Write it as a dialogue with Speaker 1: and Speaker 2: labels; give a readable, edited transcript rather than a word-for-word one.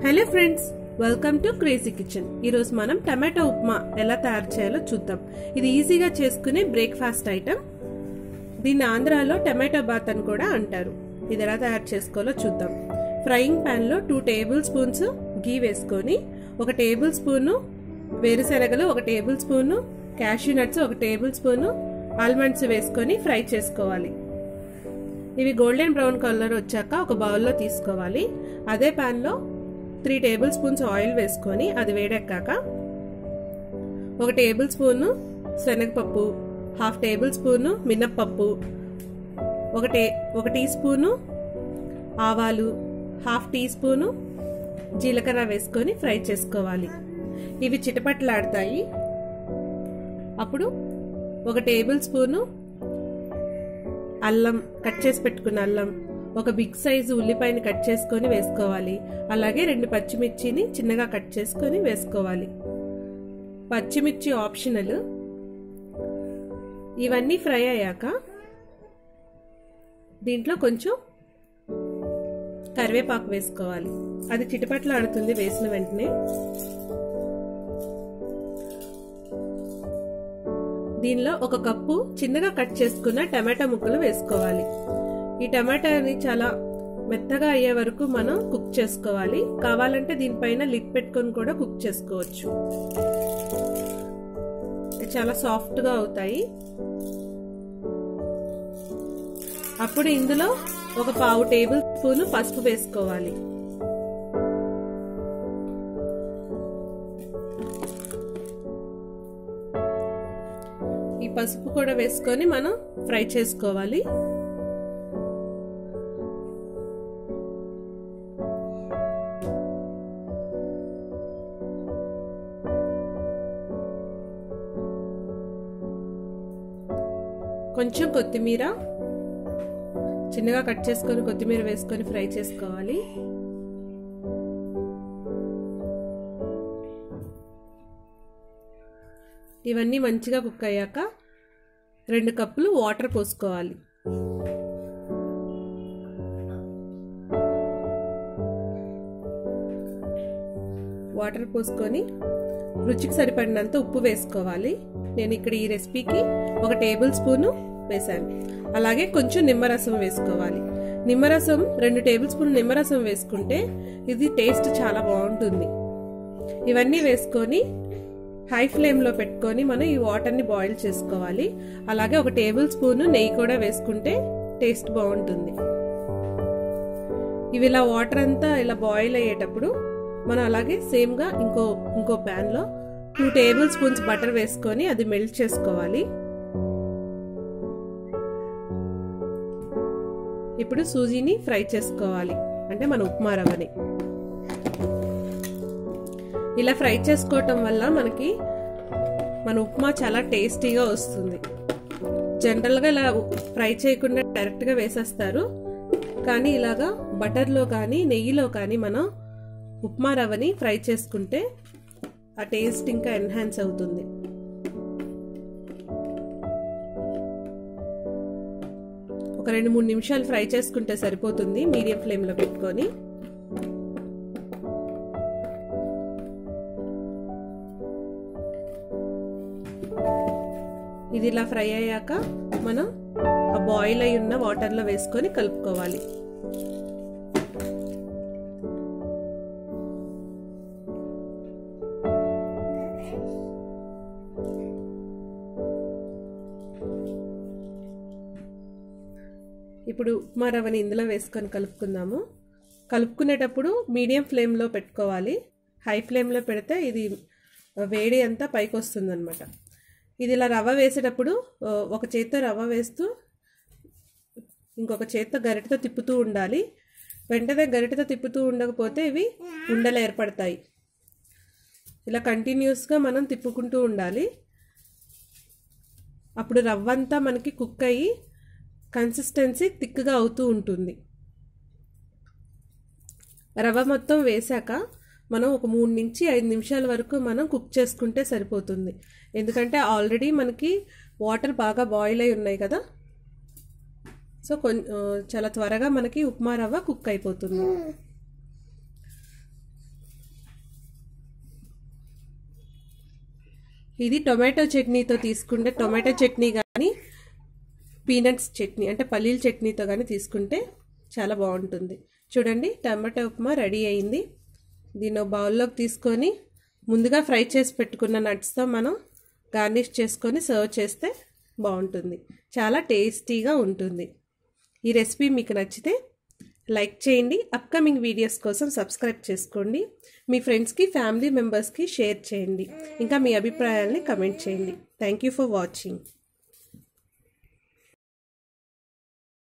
Speaker 1: Hello friends, welcome to crazy kitchen. ఈరోజు మనం tomato upma ఎలా తయారు చేయాలో చూద్దాం. ఇది ఈజీగా చేసుకునే బ్రేక్ఫాస్ట్ ఐటమ్. దీన్ని ఆంధ్రాలో టమాటో బాత్ అని కూడా అంటారు. ఇది ఎలా తయారు చేసుకోవాలో చూద్దాం. ఫ్రైయింగ్ ప్యాన్ లో 2 టేబుల్ స్పూన్స్ గీ వేసుకొని 1 టేబుల్ స్పూన్ వేరుశెనగలు, 1 table spoon cashew nuts, 1 table spoon almonds వేసుకొని ఫ్రై చేసుకోవాలి. ఇవి గోల్డెన్ బ్రౌన్ కలర్ వచ్చాక ఒక బౌల్లో తీసుకోవాలి. అదే ప్యాన్ లో 3 టేబుల్ స్పూన్స్ ఆయిల్ వేసుకొని అది వేడెక్కాక 1 టేబుల్ స్పూన్ శనగపప్పు, 1/2 టేబుల్ స్పూన్ మినప్పప్పు, 1 టీ స్పూన్ ఆవాలు, 1/2 టీ స్పూన్ జీలకర్ర వేసుకొని ఫ్రై చేసుకోవాలి. ఇవి చిటపట్లాడతాయి. అప్పుడు 1 టేబుల్ స్పూన్ అల్లం, కట్ చేసి పెట్టుకున్న అల్లం, 1 బిగ్ సైజు ఉల్లిపాయని కట్ చేసుకొని వేసుకోవాలి. అలాగే 2 పచ్చిమిర్చిని చిన్నగా కట్ చేసుకొని వేసుకోవాలి. పచ్చిమిర్చి ఆప్షనల్. ఇవన్నీ ఫ్రై అయ్యాక దీంట్లో కొంచెం కరివేపాకు వేసుకోవాలి. అది చిటపట్లాడుతుంది వేసిన వెంటనే. దీనిలో 1 కప్పు చిన్నగా కట్ చేసుకున్న టమాటా ముక్కలు వేసుకోవాలి. ఈ టమాటాని చాలా మెత్తగా అయ్యే వరకు మనం కుక్ చేసుకోవాలి. కావాలంటే దీనిపైన లిడ్ పెట్టుకొని కూడా కుక్ చేసుకోవచ్చు. చాలా సాఫ్ట్ గా అవుతాయి. అప్పుడు ఇందులో 1/4 టేబుల్ స్పూన్ పసుపు వేసుకోవాలి. ఈ పసుపు కూడా వేసుకొని మనం ఫ్రై చేసుకోవాలి. కొంచెం కొత్తిమీర చిన్నగా కట్ చేసుకొని కొత్తిమీర వేసుకొని ఫ్రై చేసుకోవాలి. ఇవన్నీ మంచిగా కుక్ అయ్యాక 2 కప్పులు వాటర్ పోసుకోవాలి. వాటర్ పోసుకొని రుచికి సరిపడినంత ఉప్పు వేసుకోవాలి. నేను ఇక్కడ ఈ రెసిపీకి 1 టేబుల్ స్పూన్ వేసాను. అలాగే కొంచెం నిమ్మరసం వేసుకోవాలి. నిమ్మరసం 2 టేబుల్ స్పూన్ నిమ్మరసం వేసుకుంటే ఇది టేస్ట్ చాలా బాగుంటుంది. ఇవన్నీ వేసుకొని హై ఫ్లేమ్ లో పెట్టుకొని మనం ఈ వాటర్ ని బాయిల్ చేసుకోవాలి. అలాగే 1 టేబుల్ స్పూన్ నెయ్యి కూడా వేసుకుంటే టేస్ట్ బాగుంటుంది. ఇవి ఇలా వాటర్ అంతా ఇలా బాయిల్ అయ్యేటప్పుడు మనం అలాగే సేమ్ గా ఇంకో ప్యాన్ లో 2 టేబుల్ స్పూన్స్ బటర్ వేసుకొని అది మెల్ట్ చేసుకోవాలి. ఇప్పుడు సూజీని ఫ్రై చేసుకోవాలి, అంటే మన ఉప్మా రవ్వని. ఇలా ఫ్రై చేసుకోవటం వల్ల మనకి మన ఉప్మా చాలా టేస్టీగా వస్తుంది. జనరల్గా ఇలా ఫ్రై చేయకుండా డైరెక్ట్గా వేసేస్తారు. కానీ ఇలాగా బటర్లో కానీ నెయ్యిలో కానీ మనం ఉప్మా రవ్వని ఫ్రై చేసుకుంటే ఆ టేస్ట్ ఇంకా ఎన్హాన్స్ అవుతుంది. ఒక 2-3 నిమిషాలు ఫ్రై చేసుకుంటే సరిపోతుంది మీడియం ఫ్లేమ్లో పెట్టుకొని. ఇది ఇలా ఫ్రై అయ్యాక మనం ఆ బాయిల్ అయి ఉన్న వాటర్లో వేసుకొని కలుపుకోవాలి. ఇప్పుడు ఉప్మా రవ్వని ఇందులో వేసుకొని కలుపుకుందాము. కలుపుకునేటప్పుడు మీడియం ఫ్లేమ్లో పెట్టుకోవాలి. హై ఫ్లేమ్లో పెడితే ఇది వేడి అంతా పైకి వస్తుంది అనమాట. ఇది ఇలా రవ్వ వేసేటప్పుడు ఒక చేత్తో రవ్వ వేస్తూ ఇంకొక చేత్తో గరిటెతో తిప్పుతూ ఉండాలి. వెంటనే గరిటెతో తిప్పుతూ ఉండకపోతే ఇవి ఉండలు ఏర్పడతాయి. ఇలా కంటిన్యూస్గా మనం తిప్పుకుంటూ ఉండాలి. అప్పుడు రవ్వ అంతా మనకి కుక్ అయ్యి కన్సిస్టెన్సీ థిక్గా అవుతూ ఉంటుంది. రవ్వ మొత్తం వేసాక మనం ఒక 3 నుంచి 5 నిమిషాల వరకు మనం కుక్ చేసుకుంటే సరిపోతుంది. ఎందుకంటే ఆల్రెడీ మనకి వాటర్ బాగా బాయిల్ అయి ఉన్నాయి కదా. సో చాలా త్వరగా మనకి ఉప్మా రవ్వ కుక్ అయిపోతుంది. ఇది టొమాటో చట్నీతో తీసుకుంటే, టొమాటో చట్నీ కానీ పీనట్స్ చట్నీ అంటే పల్లీల చట్నీతో కానీ తీసుకుంటే చాలా బాగుంటుంది. చూడండి, టమాటో ఉప్మా రెడీ అయింది. దీన్ని బౌల్లోకి తీసుకొని ముందుగా ఫ్రై చేసి పెట్టుకున్న నట్స్తో మనం గార్నిష్ చేసుకొని సర్వ్ చేస్తే బాగుంటుంది. చాలా టేస్టీగా ఉంటుంది. ఈ రెసిపీ మీకు నచ్చితే లైక్ చేయండి. అప్కమింగ్ వీడియోస్ కోసం సబ్స్క్రైబ్ చేసుకోండి. మీ ఫ్రెండ్స్కి, ఫ్యామిలీ మెంబర్స్కి షేర్ చేయండి. ఇంకా మీ అభిప్రాయాల్ని కమెంట్ చేయండి. Thank you for watching.